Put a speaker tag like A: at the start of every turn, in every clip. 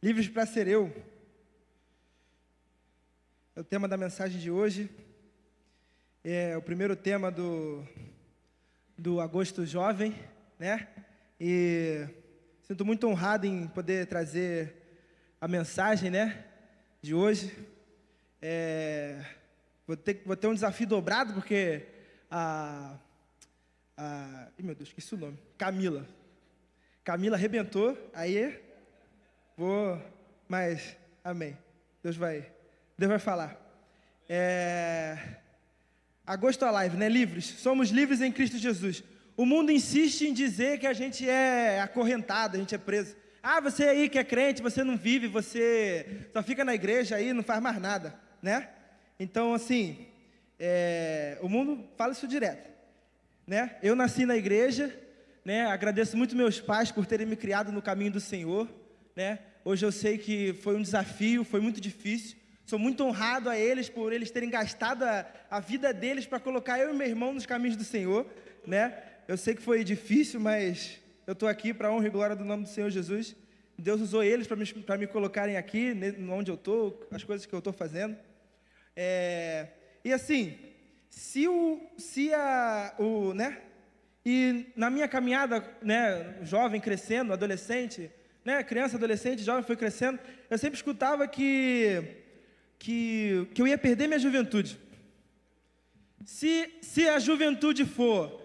A: Livres para ser eu. É o tema da mensagem de hoje. É o primeiro tema do Agosto Jovem, né? E sinto muito honrado em poder trazer a mensagem, né, de hoje. Vou ter um desafio dobrado, porque meu Deus, esqueci o nome. Camila arrebentou, aí mas amém. Deus vai falar. Agosto Alive, né? Livres. Somos livres em Cristo Jesus. O mundo insiste em dizer que a gente é acorrentado, a gente é preso. Você aí que é crente, você não vive, você só fica na igreja aí, não faz mais nada, né? Então, assim, o mundo fala isso direto, né? Eu nasci na igreja, né? Agradeço muito meus pais por terem me criado no caminho do Senhor, né? Hoje eu sei que foi um desafio, foi muito difícil. Sou muito honrado a eles por eles terem gastado a vida deles para colocar eu e meu irmão nos caminhos do Senhor, né? Eu sei que foi difícil, mas eu estou aqui para a honra e glória do nome do Senhor Jesus. Deus usou eles para me colocarem aqui, onde eu estou, as coisas que eu estou fazendo. E assim, né? E na minha caminhada, né, jovem crescendo, adolescente, né, criança, adolescente, jovem foi crescendo, eu sempre escutava que eu ia perder minha juventude. Se a juventude for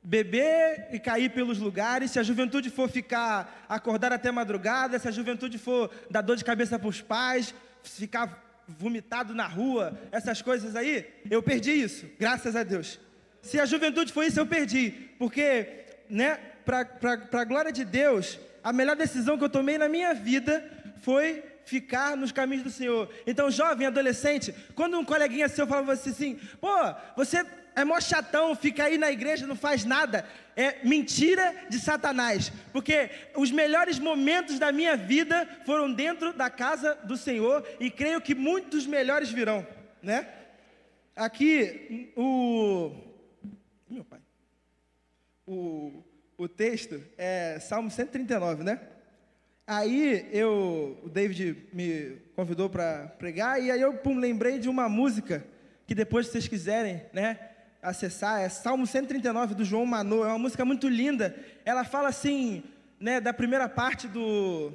A: beber e cair pelos lugares, se a juventude for ficar acordada até madrugada, se a juventude for dar dor de cabeça para os pais, ficar vomitado na rua, essas coisas aí, eu perdi isso, graças a Deus. Se a juventude for isso, eu perdi, porque, né, para a glória de Deus, a melhor decisão que eu tomei na minha vida foi ficar nos caminhos do Senhor. Então, jovem, adolescente, quando um coleguinha seu fala assim, você é mó chatão, fica aí na igreja, não faz nada, é mentira de Satanás, porque os melhores momentos da minha vida foram dentro da casa do Senhor, e creio que muitos melhores virão, né? Aqui, meu pai, o texto é Salmo 139, né? Aí o David me convidou para pregar, e aí eu lembrei de uma música, que depois, se vocês quiserem, né, acessar, é Salmo 139 do João Manô. É uma música muito linda. Ela fala assim, né, da primeira parte do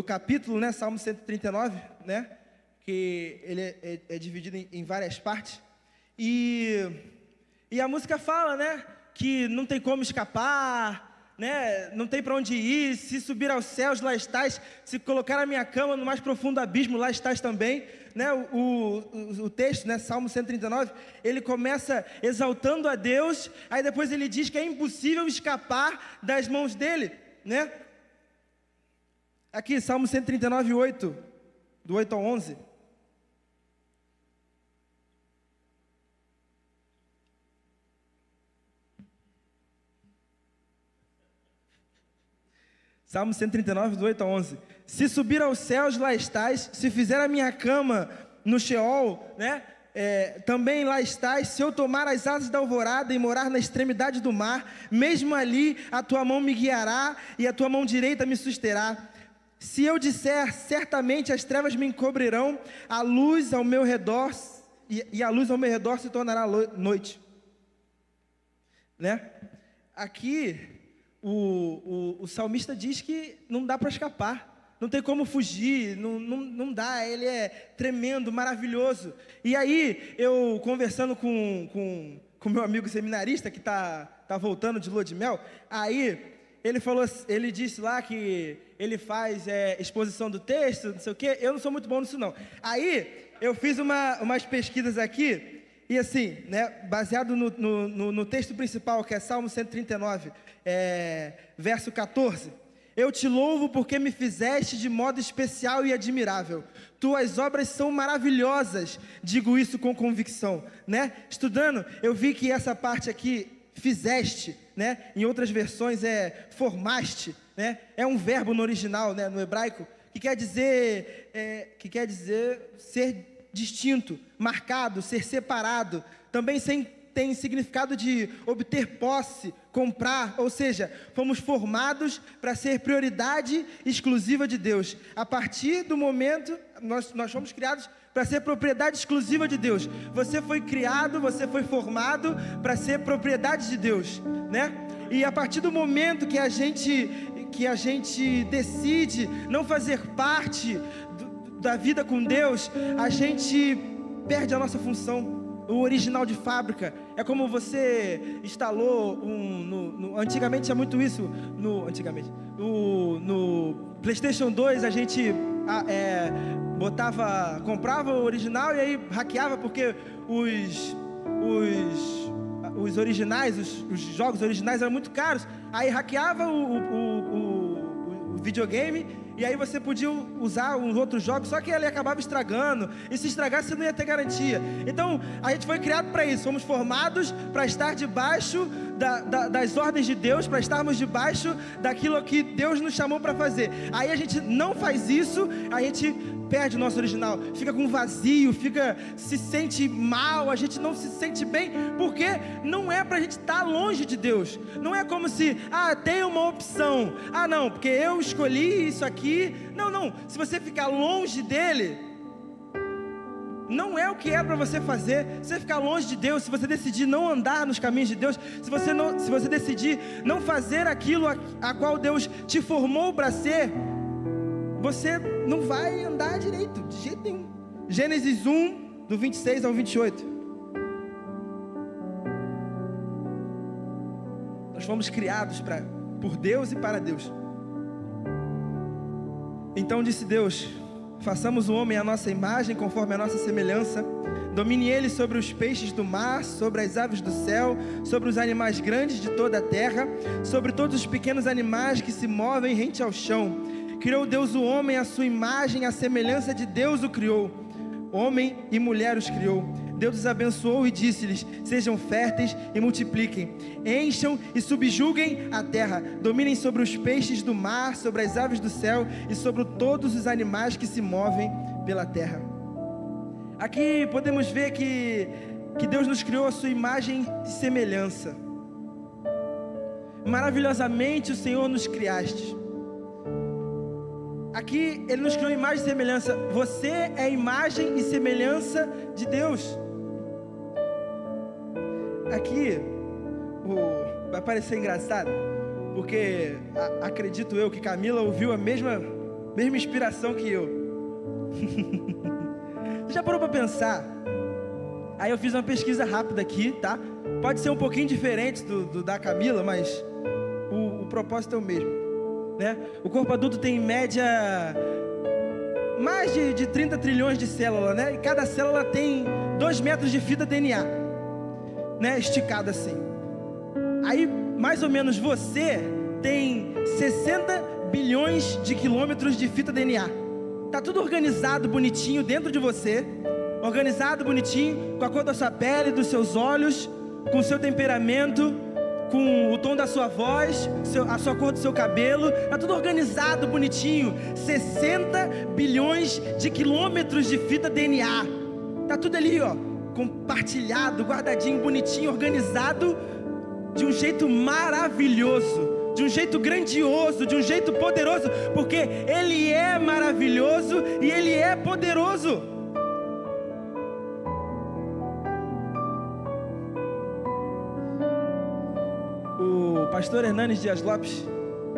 A: capítulo, né, Salmo 139, né, que ele é dividido em várias partes, e a música fala, né, que não tem como escapar, né, não tem para onde ir. Se subir aos céus, lá estás. Se colocar a minha cama no mais profundo abismo, lá estás também, né? O texto, né, Salmo 139, ele começa exaltando a Deus, aí depois ele diz que é impossível escapar das mãos dele, né? Aqui, Salmo 139, 8, do 8 ao 11. Salmo 139, do 8 a 11. Se subir aos céus, lá estás. Se fizer a minha cama no Sheol, né, também lá estás. Se eu tomar as asas da alvorada e morar na extremidade do mar, mesmo ali a tua mão me guiará e a tua mão direita me susterá. Se eu disser, certamente as trevas me encobrirão, a luz ao meu redor, e a luz ao meu redor se tornará noite. Né? Aqui o salmista diz que não dá para escapar, não tem como fugir, não dá, ele é tremendo, maravilhoso. E aí, eu conversando com meu amigo seminarista, que tá voltando de lua de mel, aí ele disse lá que ele faz exposição do texto, não sei o quê. Eu não sou muito bom nisso não. Aí, eu fiz umas pesquisas aqui, e assim, né, baseado no texto principal, que é Salmo 139, verso 14. Eu te louvo porque me fizeste de modo especial e admirável. Tuas obras são maravilhosas, digo isso com convicção, né? Estudando, eu vi que essa parte aqui, fizeste, né? Em outras versões formaste, né? É um verbo no original, né, no hebraico, que quer dizer ser distinto, marcado, ser separado, também tem significado de obter posse, comprar, ou seja, fomos formados para ser prioridade exclusiva de Deus. A partir do momento, nós fomos criados para ser propriedade exclusiva de Deus. Você foi criado, você foi formado para ser propriedade de Deus, né? E a partir do momento que a gente decide não fazer parte da vida com Deus, a gente perde a nossa função. O original de fábrica é como você instalou antigamente tinha muito isso no PlayStation 2. A gente comprava o original e aí hackeava, porque os originais, os jogos originais eram muito caros. Aí hackeava o videogame, e aí você podia usar uns outros jogos, só que ele acabava estragando, e se estragasse você não ia ter garantia. Então a gente foi criado para isso, fomos formados para estar debaixo das ordens de Deus, para estarmos debaixo daquilo que Deus nos chamou para fazer. Aí a gente não faz isso, a gente perde o nosso original, fica com vazio, se sente mal, a gente não se sente bem, porque não é para a gente estar longe de Deus. Não é como se, tem uma opção, não, porque eu escolhi isso aqui. Não, se você ficar longe dele, não é o que é para você fazer. Se você ficar longe de Deus, se você decidir não andar nos caminhos de Deus, se você decidir não fazer aquilo a qual Deus te formou para ser, você não vai andar direito, de jeito nenhum. Gênesis 1, do 26 ao 28. Nós fomos criados por Deus e para Deus. Então disse Deus: façamos o homem à nossa imagem, conforme a nossa semelhança. Domine ele sobre os peixes do mar, sobre as aves do céu, sobre os animais grandes de toda a terra, sobre todos os pequenos animais que se movem rente ao chão. Criou Deus o homem à sua imagem, à semelhança de Deus o criou. Homem e mulher os criou. Deus os abençoou e disse-lhes: sejam férteis e multipliquem, encham e subjuguem a terra, dominem sobre os peixes do mar, sobre as aves do céu e sobre todos os animais que se movem pela terra. Aqui podemos ver que Deus nos criou à sua imagem e semelhança. Maravilhosamente o Senhor nos criaste. Aqui Ele nos criou imagem e semelhança. Você é imagem e semelhança de Deus. Aqui vai parecer engraçado, porque acredito eu que Camila ouviu a mesma inspiração que eu. Você já parou para pensar? Aí eu fiz uma pesquisa rápida aqui, tá? Pode ser um pouquinho diferente da Camila, mas o propósito é o mesmo, né? O corpo adulto tem em média mais de 30 trilhões de células, né? E cada célula tem 2 metros de fita DNA, né? Esticado assim. Aí, mais ou menos, você tem 60 bilhões de quilômetros de fita DNA. Tá tudo organizado, bonitinho dentro de você. Organizado, bonitinho, com a cor da sua pele, dos seus olhos, com o seu temperamento, com o tom da sua voz, a sua cor do seu cabelo. Tá tudo organizado, bonitinho. 60 bilhões de quilômetros de fita DNA. Tá tudo ali, ó, compartilhado, guardadinho, bonitinho, organizado, de um jeito maravilhoso, de um jeito grandioso, de um jeito poderoso, porque Ele é maravilhoso e Ele é poderoso. O pastor Hernanes Dias Lopes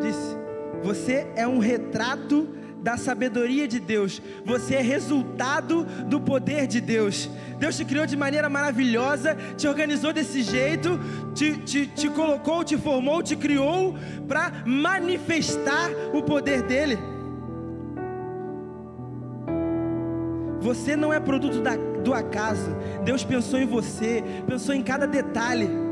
A: disse: você é um retrato da sabedoria de Deus, você é resultado do poder de Deus. Deus te criou de maneira maravilhosa, te organizou desse jeito, te colocou, te formou, te criou para manifestar o poder dele. Você não é produto do acaso. Deus pensou em você, pensou em cada detalhe.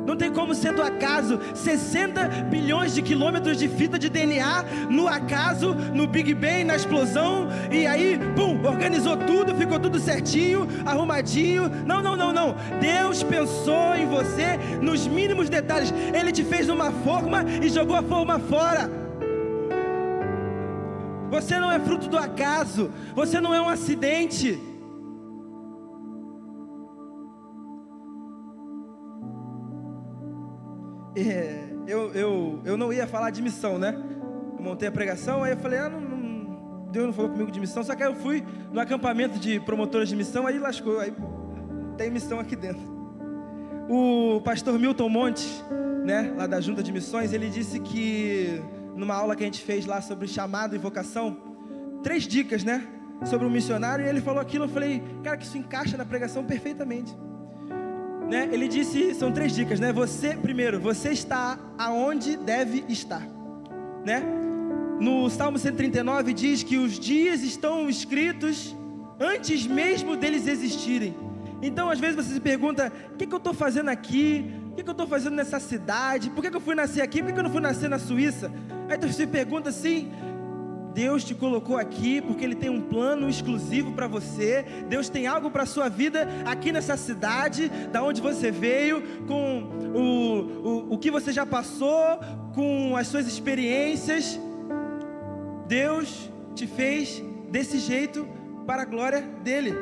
A: Não tem como ser do acaso. 60 bilhões de quilômetros de fita de DNA no acaso, no Big Bang, na explosão, e aí, pum, organizou tudo, ficou tudo certinho, arrumadinho. Não. Deus pensou em você nos mínimos detalhes. Ele te fez numa forma e jogou a forma fora. Você não é fruto do acaso. Você não é um acidente. eu não ia falar de missão, né? Eu montei a pregação, aí eu falei, Deus não falou comigo de missão. Só que aí eu fui no acampamento de promotores de missão, aí lascou, aí tem missão aqui dentro. O pastor Milton Montes, né, lá da Junta de Missões, ele disse que numa aula que a gente fez lá sobre chamado e vocação, 3 dicas, né, sobre um missionário, e ele falou aquilo, eu falei, cara, que isso encaixa na pregação perfeitamente, né? Ele disse, são 3 dicas, né? Primeiro, você está aonde deve estar, né? No Salmo 139 diz que os dias estão escritos antes mesmo deles existirem. Então às vezes você se pergunta, o que eu estou fazendo aqui? O que eu estou fazendo nessa cidade? Por que eu fui nascer aqui? Por que eu não fui nascer na Suíça? Aí você se pergunta assim, Deus te colocou aqui porque Ele tem um plano exclusivo para você. Deus tem algo para a sua vida aqui nessa cidade, da onde você veio, com o que você já passou, com as suas experiências. Deus te fez desse jeito para a glória dEle.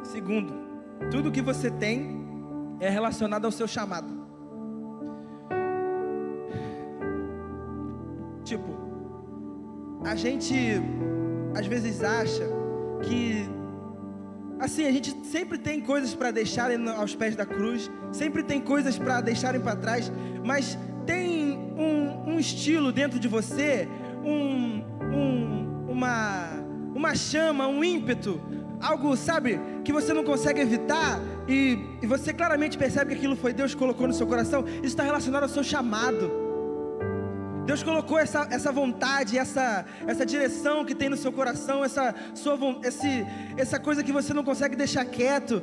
A: Segundo, tudo que você tem é relacionado ao seu chamado. Tipo, a gente às vezes acha que assim, a gente sempre tem coisas para deixarem aos pés da cruz, sempre tem coisas para deixarem para trás, mas tem um estilo dentro de você, uma chama, um ímpeto, algo, sabe, que você não consegue evitar, e você claramente percebe que aquilo foi Deus que colocou no seu coração. Isso está relacionado ao seu chamado. Deus colocou essa vontade, essa direção que tem no seu coração, essa coisa que você não consegue deixar quieto.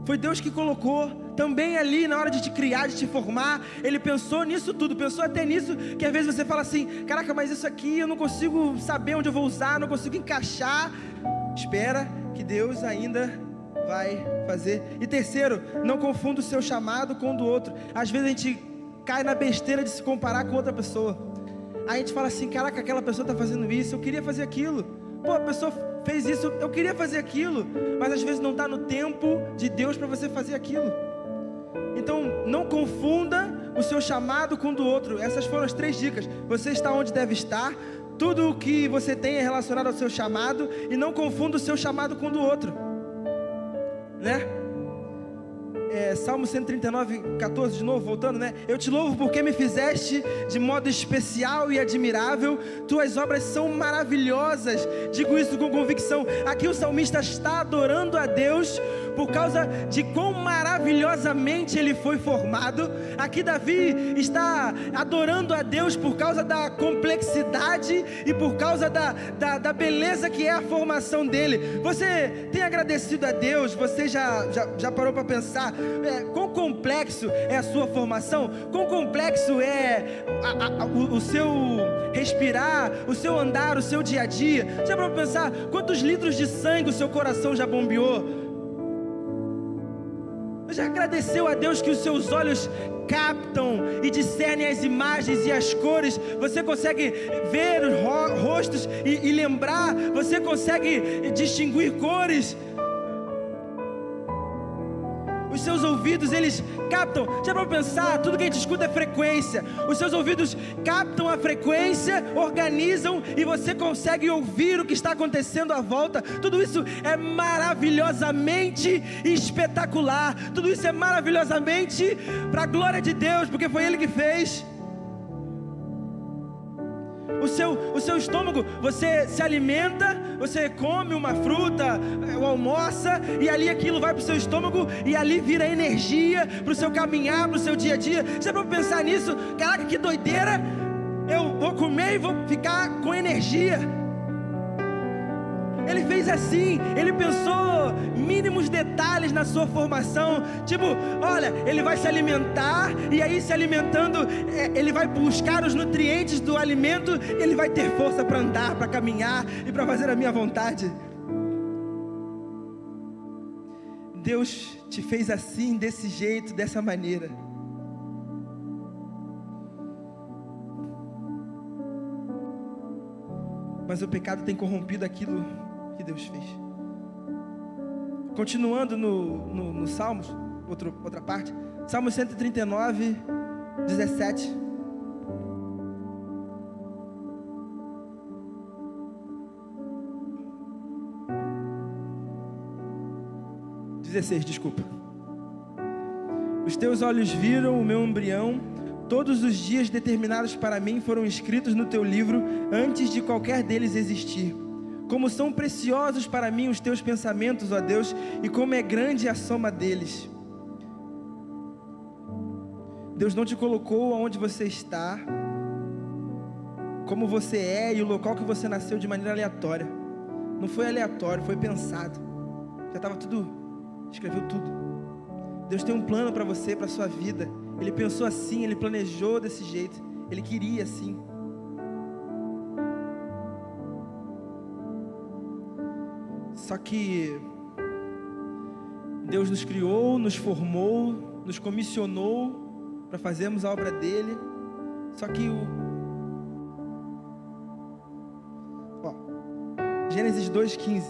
A: Foi Deus que colocou também ali na hora de te criar, de te formar. Ele pensou nisso tudo, pensou até nisso, que às vezes você fala assim, caraca, mas isso aqui eu não consigo saber onde eu vou usar, não consigo encaixar. Espera que Deus ainda vai fazer. E terceiro, não confunda o seu chamado com o do outro. Às vezes a gente cai na besteira de se comparar com outra pessoa. Aí a gente fala assim, caraca, aquela pessoa está fazendo isso, eu queria fazer aquilo. Pô, a pessoa fez isso, eu queria fazer aquilo. Mas às vezes não está no tempo de Deus para você fazer aquilo. Então não confunda o seu chamado com o do outro. Essas foram as 3 dicas. Você está onde deve estar. Tudo o que você tem é relacionado ao seu chamado. E não confunda o seu chamado com o do outro, né? Salmo 139, 14, de novo, voltando, né? Eu te louvo porque me fizeste de modo especial e admirável. Tuas obras são maravilhosas. Digo isso com convicção. Aqui o salmista está adorando a Deus por causa de quão maravilhosamente ele foi formado. Aqui Davi está adorando a Deus por causa da complexidade e por causa da beleza que é a formação dele. Você tem agradecido a Deus? Você já parou para pensar quão complexo é a sua formação? Quão complexo é o seu respirar, o seu andar, o seu dia a dia? Já parou para pensar quantos litros de sangue o seu coração já bombeou? Já agradeceu a Deus que os seus olhos captam e discernem as imagens e as cores? Você consegue ver os rostos e lembrar? Você consegue distinguir cores? Os seus ouvidos, eles captam. Já para pensar, tudo que a gente escuta é frequência. Os seus ouvidos captam a frequência, organizam, e você consegue ouvir o que está acontecendo à volta. Tudo isso é maravilhosamente espetacular. Tudo isso é maravilhosamente para a glória de Deus, porque foi Ele que fez. O seu estômago, você se alimenta, você come uma fruta, ou almoça, e ali aquilo vai para o seu estômago, e ali vira energia para o seu caminhar, para o seu dia a dia. Já para pensar nisso? Caraca, que doideira! Eu vou comer e vou ficar com energia. Ele fez assim, Ele pensou mínimos detalhes na sua formação. Tipo, olha, ele vai se alimentar, e aí se alimentando, ele vai buscar os nutrientes do alimento, e ele vai ter força para andar, para caminhar e para fazer a minha vontade. Deus te fez assim, desse jeito, dessa maneira. Mas o pecado tem corrompido aquilo que Deus fez. Continuando no Salmos, outra parte, Salmo 139, 17. 16, desculpa. Os teus olhos viram o meu embrião, todos os dias determinados para mim foram escritos no teu livro, antes de qualquer deles existir. Como são preciosos para mim os teus pensamentos, ó Deus, e como é grande a soma deles. Deus não te colocou onde você está, como você é e o local que você nasceu de maneira aleatória. Não foi aleatório, foi pensado. Já estava tudo, escreveu tudo. Deus tem um plano para você, para a sua vida. Ele pensou assim, Ele planejou desse jeito, Ele queria assim. Só que Deus nos criou, nos formou, nos comissionou para fazermos a obra dele. Só que Gênesis 2,15,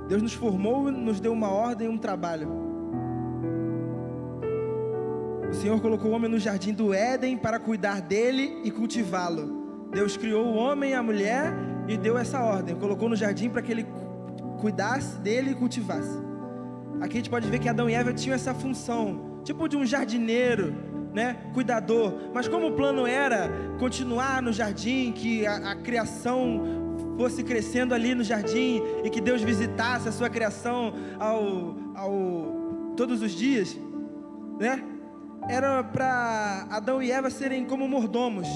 A: Deus nos formou, nos deu uma ordem e um trabalho. O Senhor colocou o homem no jardim do Éden para cuidar dele e cultivá-lo. Deus criou o homem e a mulher e deu essa ordem, colocou no jardim para que ele cuidasse dele e cultivasse. Aqui a gente pode ver que Adão e Eva tinham essa função, tipo de um jardineiro, né, cuidador. Mas como o plano era continuar no jardim, que a criação fosse crescendo ali no jardim e que Deus visitasse a sua criação todos os dias, né? Era para Adão e Eva serem como mordomos,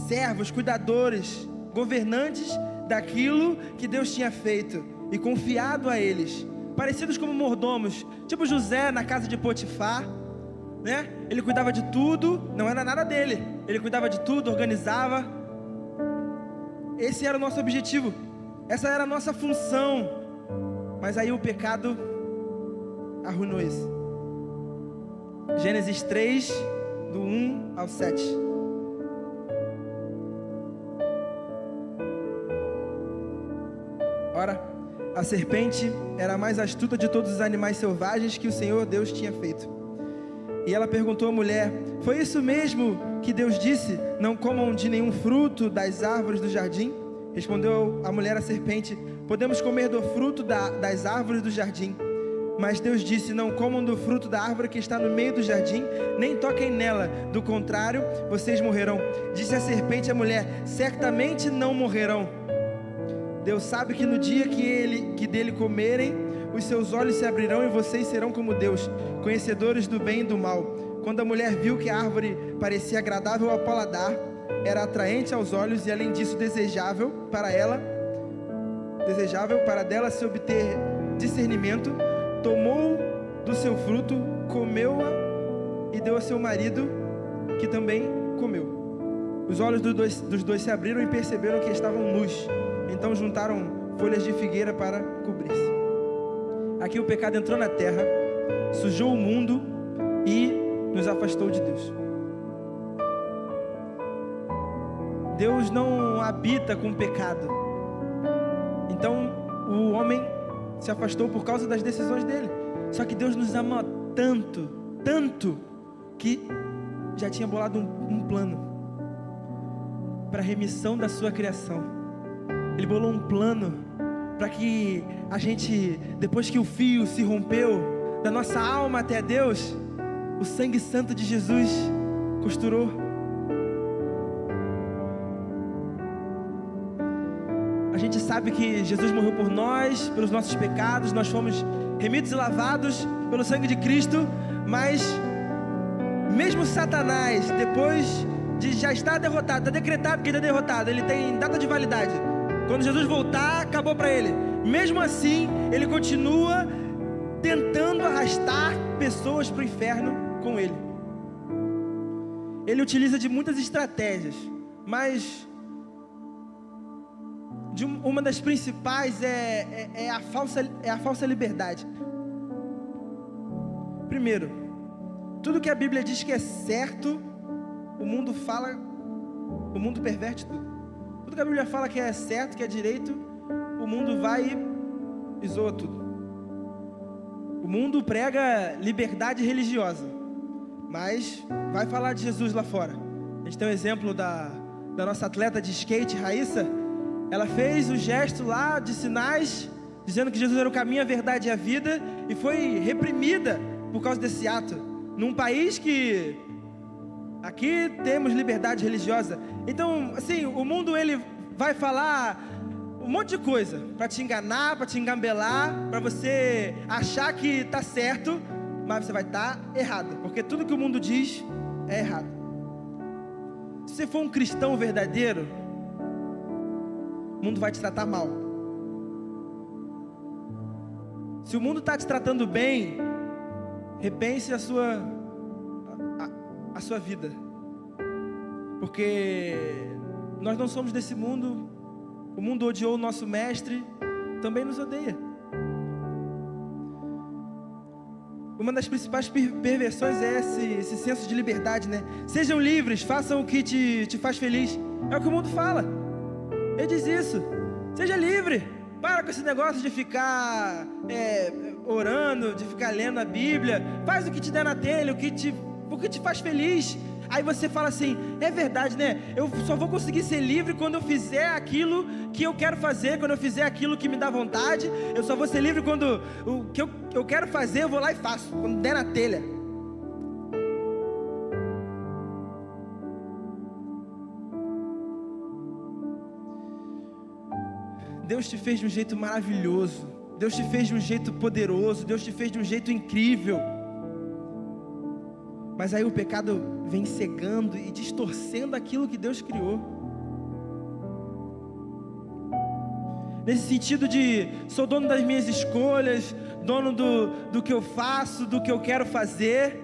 A: servos, cuidadores, governantes daquilo que Deus tinha feito e confiado a eles, parecidos como mordomos, tipo José na casa de Potifar, né? Ele cuidava de tudo, não era nada dele, ele cuidava de tudo, organizava. Esse era o nosso objetivo, essa era a nossa função, mas aí o pecado arruinou isso. Gênesis 3, do 1 ao 7. Ora, a serpente era a mais astuta de todos os animais selvagens que o Senhor Deus tinha feito. E ela perguntou à mulher: foi isso mesmo que Deus disse? Não comam de nenhum fruto das árvores do jardim? Respondeu a mulher à serpente: podemos comer do fruto das árvores do jardim. Mas Deus disse: não comam do fruto da árvore que está no meio do jardim, nem toquem nela, do contrário, vocês morrerão. Disse a serpente à mulher: certamente não morrerão. Deus sabe que no dia que dele comerem, os seus olhos se abrirão e vocês serão como Deus, conhecedores do bem e do mal. Quando a mulher viu que a árvore parecia agradável ao paladar, era atraente aos olhos e além disso desejável para dela se obter discernimento, tomou do seu fruto, comeu-a e deu a seu marido, que também comeu. Os olhos dos dois se abriram e perceberam que estavam nus. Então juntaram folhas de figueira para cobrir-se. Aqui o pecado entrou na terra, sujou o mundo e nos afastou de Deus. Deus não habita com o pecado. Então o homem se afastou por causa das decisões dele. Só que Deus nos ama tanto, tanto, que já tinha bolado um plano para a remissão da sua criação. Ele bolou um plano para que a gente, depois que o fio se rompeu da nossa alma até Deus, o sangue santo de Jesus costurou. A gente sabe que Jesus morreu por nós, pelos nossos pecados, nós fomos remidos e lavados pelo sangue de Cristo, mas mesmo Satanás, depois de já estar derrotado, está decretado que ele está derrotado, ele tem data de validade. Quando Jesus voltar, acabou para ele. Mesmo assim, ele continua tentando arrastar pessoas para o inferno com ele. Ele utiliza de muitas estratégias, mas uma das principais é a falsa liberdade. Primeiro, tudo que a Bíblia diz que é certo, o mundo perverte tudo. Tudo que a Bíblia fala que é certo, que é direito, o mundo vai e zoa tudo. O mundo prega liberdade religiosa, mas vai falar de Jesus lá fora. A gente tem um exemplo da nossa atleta de skate, Raíssa. Ela fez o gesto lá de sinais, dizendo que Jesus era o caminho, a verdade e a vida, e foi reprimida por causa desse ato, num país que aqui temos liberdade religiosa. Então, assim, o mundo ele vai falar um monte de coisa para te enganar, para te engambelar, para você achar que está certo, mas você vai estar errado, porque tudo que o mundo diz é errado. Se você for um cristão verdadeiro, o mundo vai te tratar mal. Se o mundo está te tratando bem, repense a sua vida, porque nós não somos desse mundo. O mundo odiou o nosso mestre, também nos odeia. Uma das principais perversões é esse senso de liberdade, né? Sejam livres, façam o que te faz feliz. É o que o mundo fala. Ele diz isso. Seja livre. Para com esse negócio de ficar orando, de ficar lendo a Bíblia. Faz o que te der na telha, o que te faz feliz. Aí você fala assim, é verdade, né? Eu só vou conseguir ser livre quando eu fizer aquilo que eu quero fazer, quando eu fizer aquilo que me dá vontade. Eu só vou ser livre quando o que eu quero fazer, eu vou lá e faço, quando der na telha. Deus te fez de um jeito maravilhoso, Deus te fez de um jeito poderoso, Deus te fez de um jeito incrível. Mas aí o pecado vem cegando e distorcendo aquilo que Deus criou. Nesse sentido de, sou dono das minhas escolhas, dono do que eu faço, do que eu quero fazer.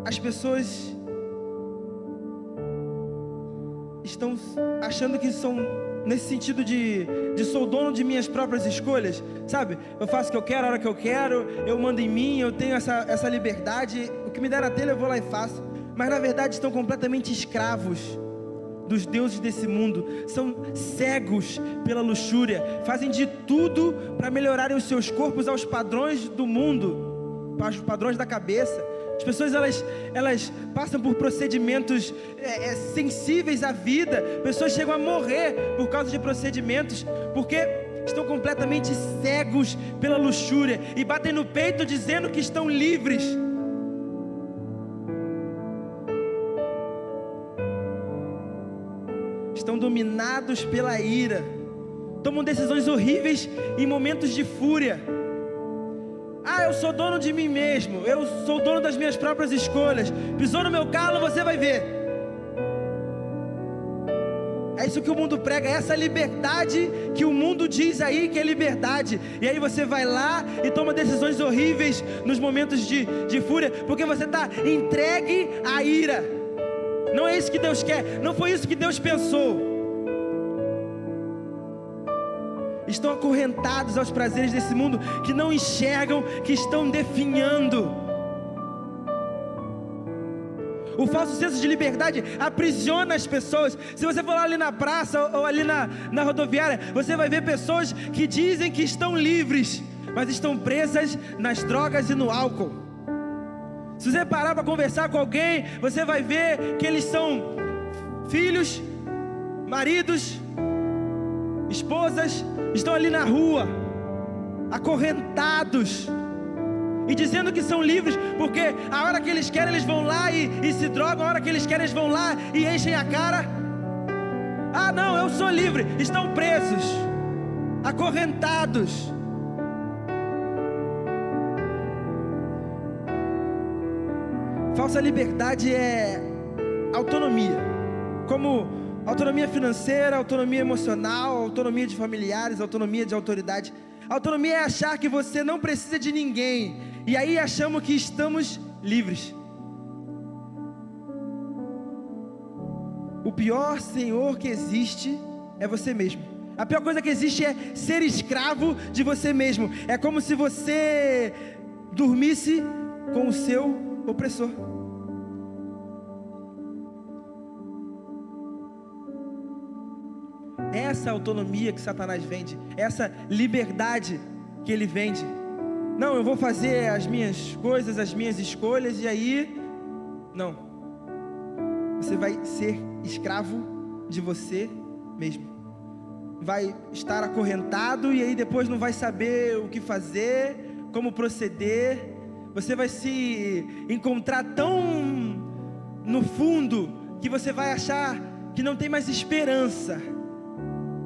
A: As pessoas estão achando que são, nesse sentido de sou dono de minhas próprias escolhas, sabe? Eu faço o que eu quero, a hora que eu quero, eu mando em mim, eu tenho essa liberdade, o que me der na telha eu vou lá e faço. Mas na verdade estão completamente escravos dos deuses desse mundo, são cegos pela luxúria, fazem de tudo para melhorarem os seus corpos aos padrões do mundo, aos padrões da cabeça. As pessoas elas passam por procedimentos sensíveis à vida. Pessoas chegam a morrer por causa de procedimentos, porque estão completamente cegos pela luxúria e batem no peito dizendo que estão livres. Estão dominados pela ira, tomam decisões horríveis em momentos de fúria. Eu sou dono de mim mesmo, eu sou dono das minhas próprias escolhas. Pisou no meu calo, você vai ver. É isso que o mundo prega, é essa liberdade que o mundo diz aí que é liberdade. E aí você vai lá e toma decisões horríveis nos momentos de fúria, porque você está entregue à ira. Não é isso que Deus quer, não foi isso que Deus pensou. Estão acorrentados aos prazeres desse mundo, que não enxergam, que estão definhando. O falso senso de liberdade aprisiona as pessoas. Se você for lá ali na praça ou ali na rodoviária, você vai ver pessoas que dizem que estão livres, mas estão presas nas drogas e no álcool. Se você parar para conversar com alguém, você vai ver que eles são filhos, maridos, esposas, estão ali na rua, acorrentados, e dizendo que são livres, porque a hora que eles querem eles vão lá e se drogam, a hora que eles querem eles vão lá e enchem a cara. Não, eu sou livre. Estão presos, acorrentados. Falsa liberdade é autonomia, como autonomia financeira, autonomia emocional, autonomia de familiares, autonomia de autoridade. Autonomia é achar que você não precisa de ninguém, e aí achamos que estamos livres. O pior senhor que existe é você mesmo. A pior coisa que existe é ser escravo de você mesmo. É como se você dormisse com o seu opressor. Essa autonomia que Satanás vende, essa liberdade que ele vende, não, eu vou fazer as minhas coisas, as minhas escolhas, e aí, não. Você vai ser escravo de você mesmo. Vai estar acorrentado e aí depois não vai saber o que fazer, como proceder. Você vai se encontrar tão no fundo que você vai achar que não tem mais esperança.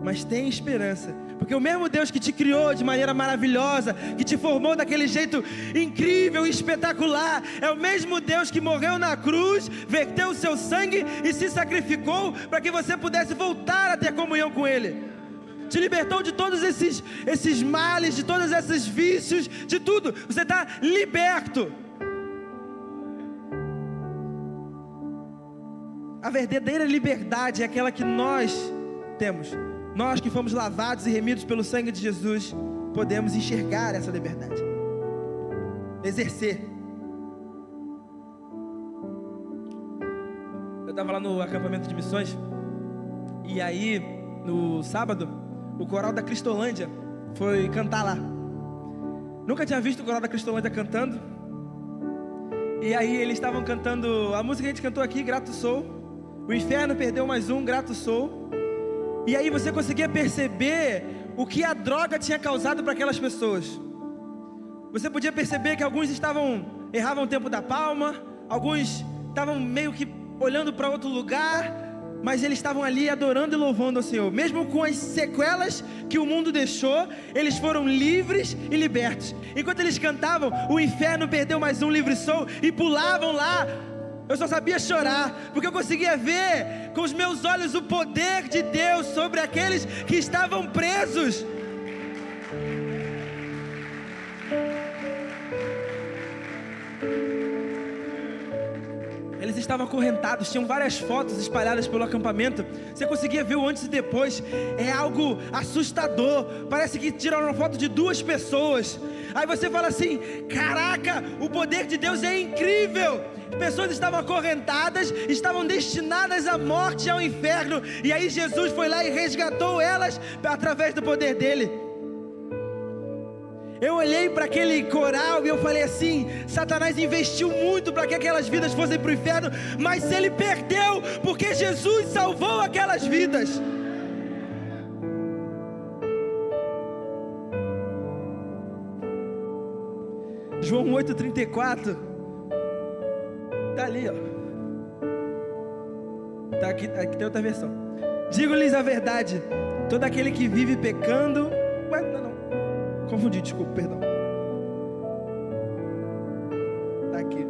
A: Mas tem esperança, porque o mesmo Deus que te criou de maneira maravilhosa, que te formou daquele jeito incrível e espetacular, é o mesmo Deus que morreu na cruz, verteu o seu sangue e se sacrificou para que você pudesse voltar a ter comunhão com Ele. Te libertou de todos esses males, de todos esses vícios, de tudo. Você está liberto. A verdadeira liberdade é aquela que nós temos. Nós que fomos lavados e remidos pelo sangue de Jesus, podemos enxergar essa liberdade, exercer. Eu estava lá no acampamento de missões, e aí, no sábado, o coral da Cristolândia foi cantar lá. Nunca tinha visto o coral da Cristolândia cantando. E aí eles estavam cantando a música que a gente cantou aqui, Grato Sou. O inferno perdeu mais um, Grato Sou. E aí você conseguia perceber o que a droga tinha causado para aquelas pessoas. Você podia perceber que alguns erravam o tempo da palma, alguns estavam meio que olhando para outro lugar, mas eles estavam ali adorando e louvando ao Senhor. Mesmo com as sequelas que o mundo deixou, eles foram livres e libertos. Enquanto eles cantavam, o inferno perdeu mais um, livre sou, e pulavam lá. Eu só sabia chorar, porque eu conseguia ver com os meus olhos o poder de Deus sobre aqueles que estavam presos. Eles estavam acorrentados, tinham várias fotos espalhadas pelo acampamento. Você conseguia ver o antes e depois. É algo assustador. Parece que tiraram uma foto de 2 pessoas. Aí você fala assim: caraca, o poder de Deus é incrível. Pessoas estavam acorrentadas, estavam destinadas à morte e ao inferno, e aí Jesus foi lá e resgatou elas através do poder dele. Eu olhei para aquele coral e eu falei assim: Satanás investiu muito para que aquelas vidas fossem para o inferno, mas ele perdeu, porque Jesus salvou aquelas vidas. João 8,34 está ali, ó. Tá aqui tem outra versão. Digo-lhes a verdade: todo aquele que vive pecando... Não. Confundi, desculpa, perdão. Está aqui.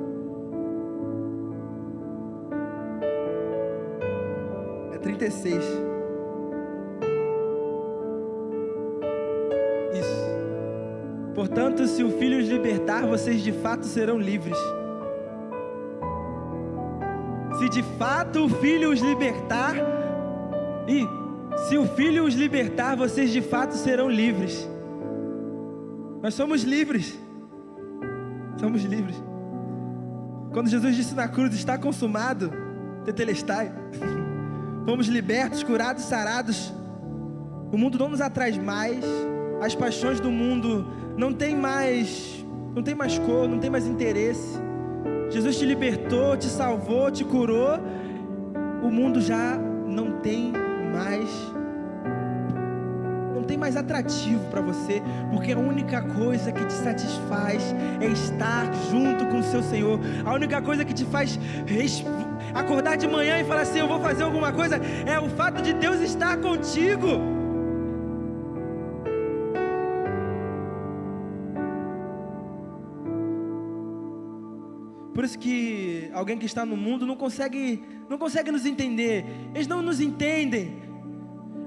A: É 36. Isso. Portanto, se o Filho os libertar, vocês de fato serão livres. Se de fato o Filho os libertar, se o Filho os libertar, vocês de fato serão livres. Nós somos livres. Somos livres. Quando Jesus disse na cruz: está consumado, tetelestai, fomos libertos, curados, sarados. O mundo não nos atrai mais. As paixões do mundo não tem mais cor, não tem mais interesse. Jesus te libertou, te salvou, te curou. O mundo já não tem mais atrativo para você, porque a única coisa que te satisfaz é estar junto com o seu Senhor. A única coisa que te faz acordar de manhã e falar assim: eu vou fazer alguma coisa, é o fato de Deus estar contigo. Por isso que alguém que está no mundo não consegue nos entender. Eles não nos entendem.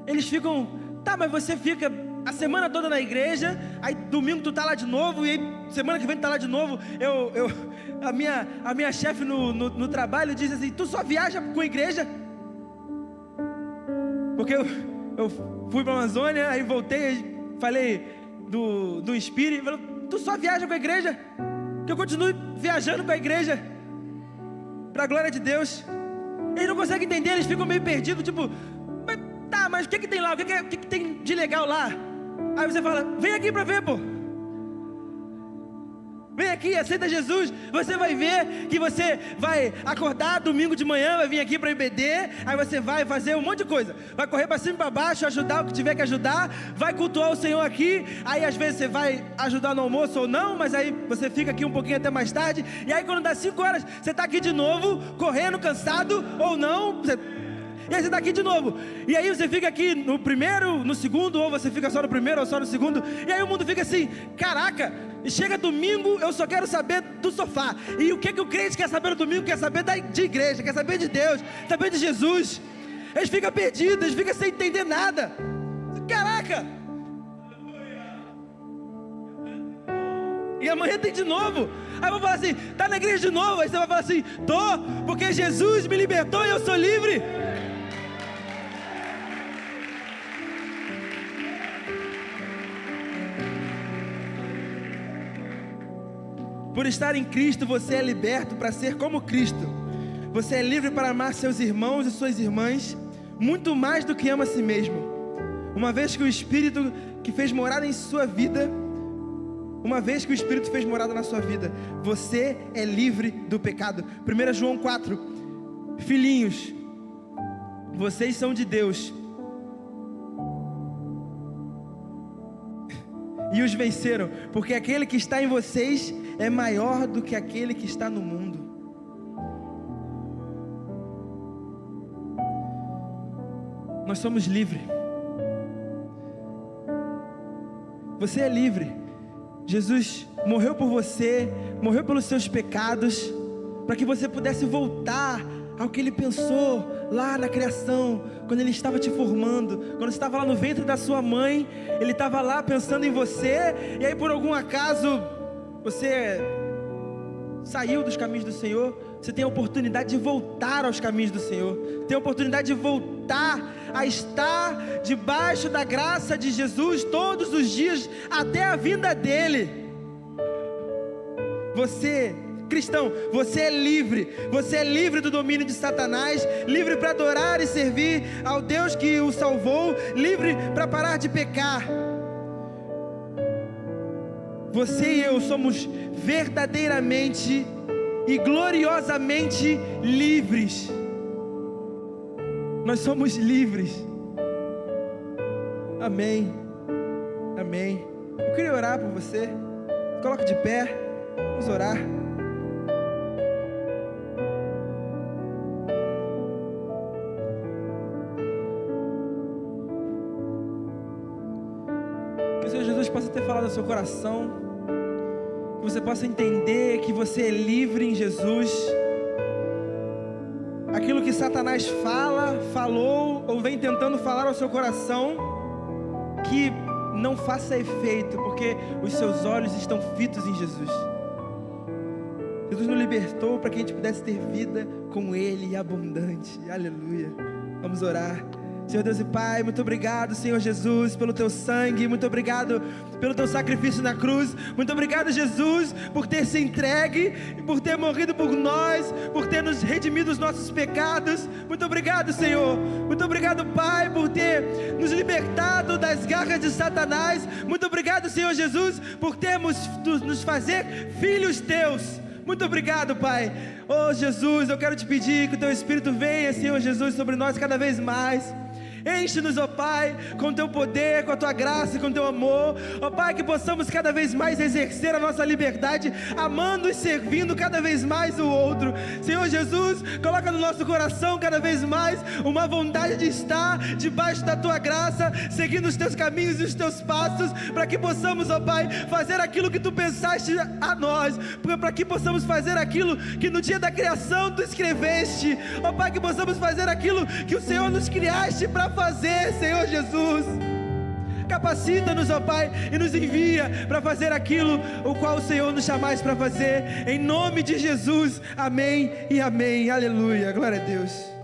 A: Eles ficam: tá, mas você fica a semana toda na igreja, aí domingo tu tá lá de novo, e aí semana que vem tu tá lá de novo. A minha chefe no trabalho diz assim: tu só viaja com a igreja? Porque eu fui para a Amazônia, aí voltei, falei do Espírito, falou: tu só viaja com a igreja? Que eu continue viajando com a igreja, para a glória de Deus. Eles não conseguem entender, eles ficam meio perdidos, tipo: mas o que tem lá? O que tem de legal lá? Aí você fala: vem aqui para ver, pô. aqui e aceita Jesus, você vai ver que você vai acordar domingo de manhã, vai vir aqui para IBD, aí você vai fazer um monte de coisa, vai correr para cima e para baixo, ajudar o que tiver que ajudar, vai cultuar o Senhor aqui, aí às vezes você vai ajudar no almoço ou não, mas aí você fica aqui um pouquinho até mais tarde, e aí quando dá 5 horas, você está aqui de novo, correndo, cansado ou não, e aí você está aqui de novo, e aí você fica aqui no primeiro, no segundo, ou você fica só no primeiro ou só no segundo, e aí o mundo fica assim, caraca, chega domingo, eu só quero saber do sofá, e o que o crente quer saber no domingo? Quer saber de igreja, quer saber de Deus, quer saber de Jesus. Eles ficam perdidos, eles ficam sem entender nada, caraca, e amanhã tem de novo, aí eu vou falar assim, tá na igreja de novo, aí você vai falar assim, tô, porque Jesus me libertou e eu sou livre. Por estar em Cristo, você é liberto para ser como Cristo. Você é livre para amar seus irmãos e suas irmãs, muito mais do que ama a si mesmo. Uma vez que o Espírito que fez morada em sua vida, na sua vida, você é livre do pecado. 1 João 4, filhinhos, vocês são de Deus, e os venceram, porque aquele que está em vocês é maior do que aquele que está no mundo. Nós somos livres. Você é livre. Jesus morreu por você, morreu pelos seus pecados, para que você pudesse voltar ao que Ele pensou lá na criação, quando Ele estava te formando, quando você estava lá no ventre da sua mãe, Ele estava lá pensando em você, e aí por algum acaso, você saiu dos caminhos do Senhor, você tem a oportunidade de voltar aos caminhos do Senhor, tem a oportunidade de voltar a estar debaixo da graça de Jesus todos os dias, até a vinda dEle. Você, cristão, você é livre do domínio de Satanás, livre para adorar e servir ao Deus que o salvou, livre para parar de pecar. Você e eu somos verdadeiramente e gloriosamente livres. Nós somos livres. Amém. Amém. Eu queria orar por você. Coloque de pé. Vamos orar. Que o Senhor Jesus possa ter falado ao seu coração, que você possa entender que você é livre em Jesus. Aquilo que Satanás falou ou vem tentando falar ao seu coração, que não faça efeito, porque os seus olhos estão fitos em Jesus. Jesus nos libertou para que a gente pudesse ter vida com Ele abundante. Aleluia. Vamos orar. Senhor Deus e Pai, muito obrigado, Senhor Jesus, pelo Teu sangue, muito obrigado pelo Teu sacrifício na cruz, muito obrigado, Jesus, por ter se entregue, por ter morrido por nós, por ter nos redimido os nossos pecados. Muito obrigado, Senhor, muito obrigado, Pai, por ter nos libertado das garras de Satanás. Muito obrigado, Senhor Jesus, por termos nos fazer filhos Teus. Muito obrigado, Pai. Oh Jesus, eu quero te pedir que o Teu Espírito venha, Senhor Jesus, sobre nós cada vez mais. Enche-nos, ó Pai, com Teu poder, com a Tua graça e com Teu amor. Ó Pai, que possamos cada vez mais exercer a nossa liberdade, amando e servindo cada vez mais o outro. Senhor Jesus, coloca no nosso coração cada vez mais uma vontade de estar debaixo da Tua graça, seguindo os Teus caminhos e os Teus passos, para que possamos, ó Pai, fazer aquilo que Tu pensaste a nós, para que possamos fazer aquilo que no dia da criação Tu escreveste. Ó Pai, que possamos fazer aquilo que o Senhor nos criaste para fazer, Senhor Jesus. Capacita-nos, ó Pai, e nos envia para fazer aquilo o qual o Senhor nos chamasse para fazer, em nome de Jesus. Amém e amém. Aleluia, glória a Deus.